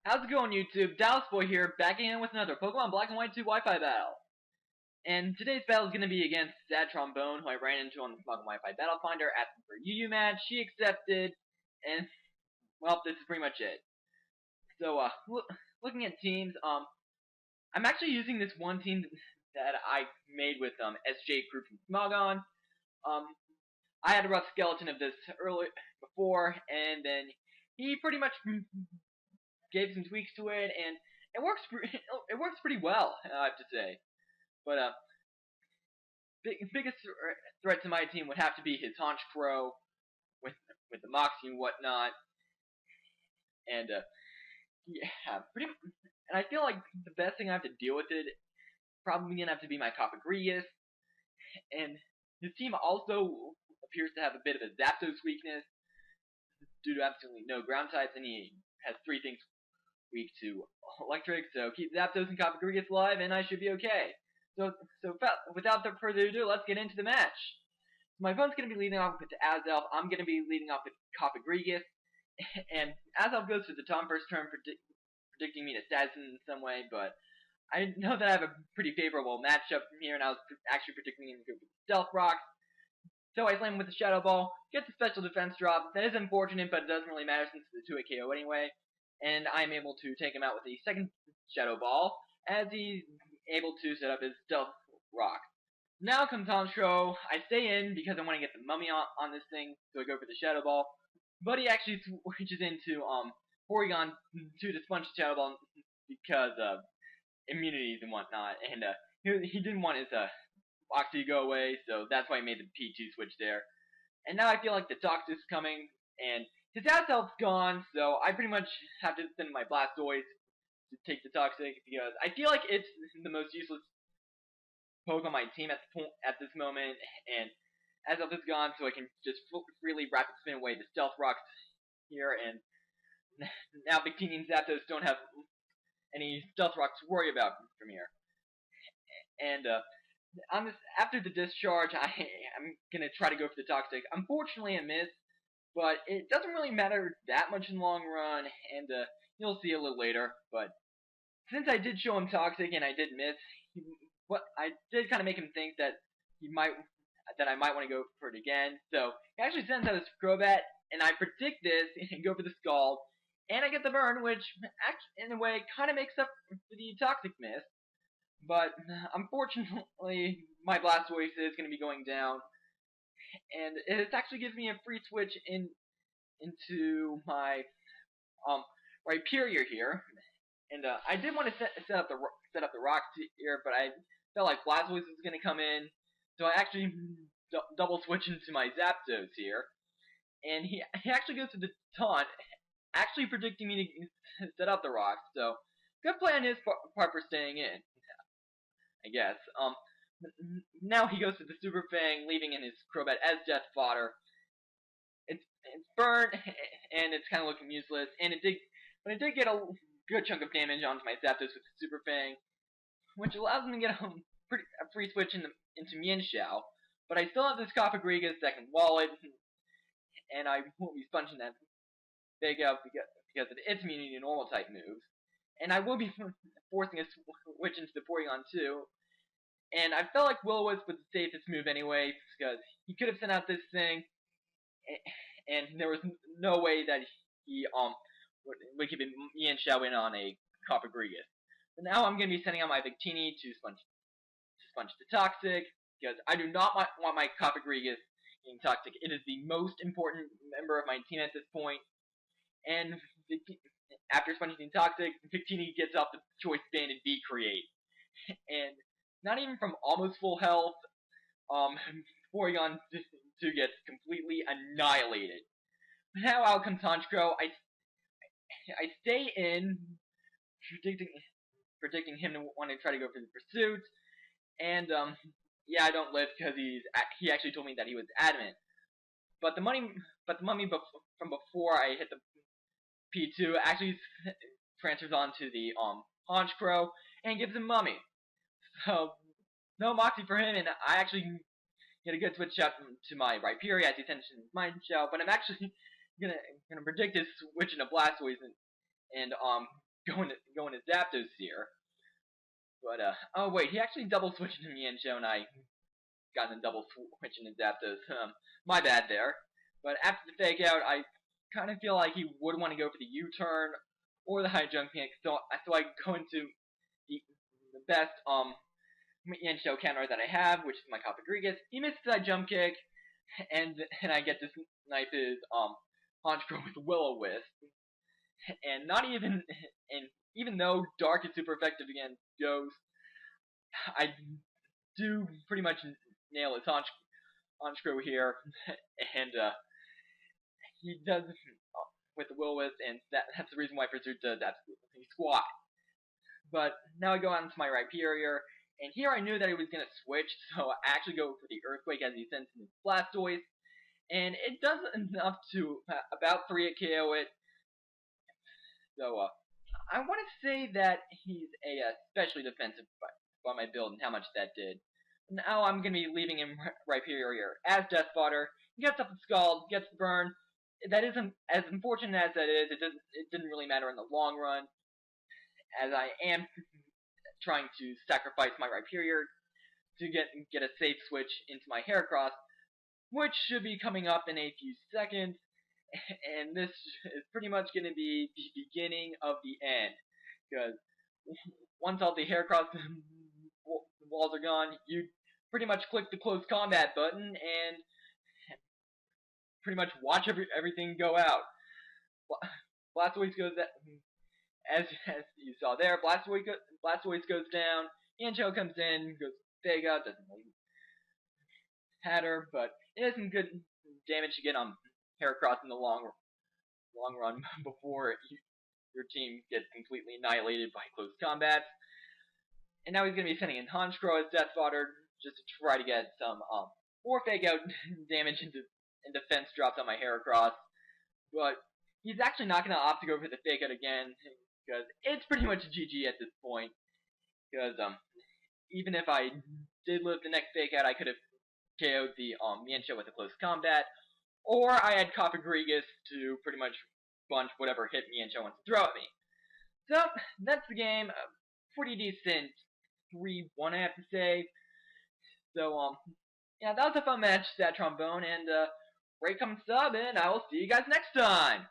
How's it going, YouTube? Dallasboi here, back again with another Pokemon Black and White 2 Wi-Fi battle. And today's battle is going to be against SadTrombone, who I ran into on the Pokemon Wi-Fi Battle Finder, asking for a UU match. She accepted, and, well, this is pretty much it. So, looking at teams, I'm actually using this one team that I made with, SJ Crew from Smogon. I had a rough skeleton of this before, and then he pretty much gave some tweaks to it, and it works pretty well, I have to say. But biggest threat to my team would have to be his Haunch Crow with the Moxie and whatnot, and yeah, and I feel like the best thing I have to deal with it probably gonna have to be my Cofagrigus, and his team also appears to have a bit of a Zapdos weakness due to absolutely no ground types, and he has 3 things weak to electric, so keep Zapdos and Cofagrigus alive, and I should be okay. So without further ado, let's get into the match. So my opponent's going to be leading off with Azelf. I'm going to be leading off with Cofagrigus, and Azelf goes to the Tom first turn, predicting me to stats in some way, but I know that I have a pretty favorable matchup from here, and I was actually predicting him to go for the Stealth Rock. So I slam him with the Shadow Ball, gets a special defense drop. That is unfortunate, but it doesn't really matter since it's a 2-hit KO anyway. And I'm able to take him out with the second Shadow Ball, as he's able to set up his Stealth Rock. Now comes Honchkrow. I stay in because I want to get the Mummy on this thing, so I go for the Shadow Ball. But he actually switches into Porygon 2 to sponge the Shadow Ball because of immunities and whatnot. And he didn't want his Moxie to go away, so that's why he made the P2 switch there. And now I feel like the Toxic's coming, and his Azelf's gone, so I pretty much have to send my Blastoise to take the Toxic, because I feel like it's the most useless Pokemon on my team at this moment, and Azelf is gone, so I can just freely rapid spin away the Stealth Rocks here, and now Victini and Zapdos don't have any Stealth Rocks to worry about from here. And on this, after the discharge, I'm gonna try to go for the Toxic. Unfortunately, I missed, but it doesn't really matter that much in the long run, and you'll see a little later. But since I did show him Toxic and I did miss, I did kind of make him think that I might want to go for it again. So he actually sends out his Crobat, and I predict this and go for the Scald, and I get the burn, which in a way kind of makes up for the Toxic miss. But unfortunately, my Blastoise is going to be going down, and it actually gives me a free switch into my Rhyperior here. And I did want to set up the rocks here, but I felt like Blastoise was going to come in, so I actually double switch into my Zapdos here, and he actually goes to the taunt, actually predicting me to set up the rocks. So good play on his part for staying in, I guess. Now he goes to the Super Fang, leaving in his Crobat as death fodder. It's burned, and it's kind of looking useless, and it did get a good chunk of damage onto my Zapdos with the Super Fang, which allows him to get a free switch into Mienshao. But I still have this Cofagrigus that can wall it, and I won't be sponging that big out because of its immunity to normal type moves. And I will be forcing a switch into the Porygon 2. And I felt like Will-O-Wisp was the safest move anyway, because he could have sent out this thing, and there was no way that he would keep Mienshao in on a Cofagrigus. So now I'm going to be sending out my Victini to sponge the Toxic, because I do not want my Cofagrigus being Toxic. It is the most important member of my team at this point. And after sponging the Toxic, Victini gets off the Choice Band and V-Create. And not even from almost full health, Porygon 2 gets completely annihilated. Now out comes Honchkrow. I stay in, predicting him to want to try to go for the pursuit, and yeah, I don't live because he actually told me that he was adamant. But the Mummy from before I hit the P2 actually transfers on to the Honchkrow and gives him Mummy. So no Moxie for him, and I actually get a good switch out to my Rhyperior as he sends in his Mind Shell, but I'm actually gonna predict his switch into Blastoise and going to Zapdos here. But oh wait, he actually double switched to Mienshao, and I got in a double switch into Zapdos. My bad there. But after the fake out, I kind of feel like he would want to go for the U-turn or the high jump kick, so I go into the best Mienshao counter that I have, which is my Cofagrigus. He misses that jump kick, and I get to snipe his Honchkrow with Will-O-Wisp. And not even, and even though Dark is super effective against Ghost, I do pretty much nail his Honchkrow here, and he does with the Will-O-Wisp, and that's the reason why Pursuit does absolutely squat. But now I go out into my Rhyperior, and here I knew that he was going to switch, so I actually go for the Earthquake as he sends in his Blastoise, and it does enough to about 3-hit KO it. So I want to say that he's a especially defensive by my build and how much that did. Now I'm going to be leaving him Rhyperior as Death Fodder. He gets up the Scald, gets the burn. That isn't as unfortunate as that is. It didn't really matter in the long run, as I am trying to sacrifice my Rhyperior to get a safe switch into my Heracross, which should be coming up in a few seconds. And this is pretty much going to be the beginning of the end, because once all the Heracross walls are gone, you pretty much click the close combat button and pretty much watch everything go out. Blastoise goes as you saw there. Blastoise goes down. Mienshao comes in, goes big out, doesn't really matter, but it is some good damage to get on Heracross in the long run before your team gets completely annihilated by close combats. And now he's going to be sending in Honchkrow as Death Fodder just to try to get some more fake out damage and defense drops on my Heracross. But he's actually not going to opt to go for the fake out again, because it's pretty much a GG at this point. Because even if I did live the next fake out, I could have KO'd the Mienshao with a close combat, or I had Cofagrigus to pretty much bunch whatever hit Mienshao wants to throw at me. So that's the game. Pretty decent 3-1, I have to say. So yeah, that was a fun match, SadTrombone, and rate, comment, sub, and I will see you guys next time.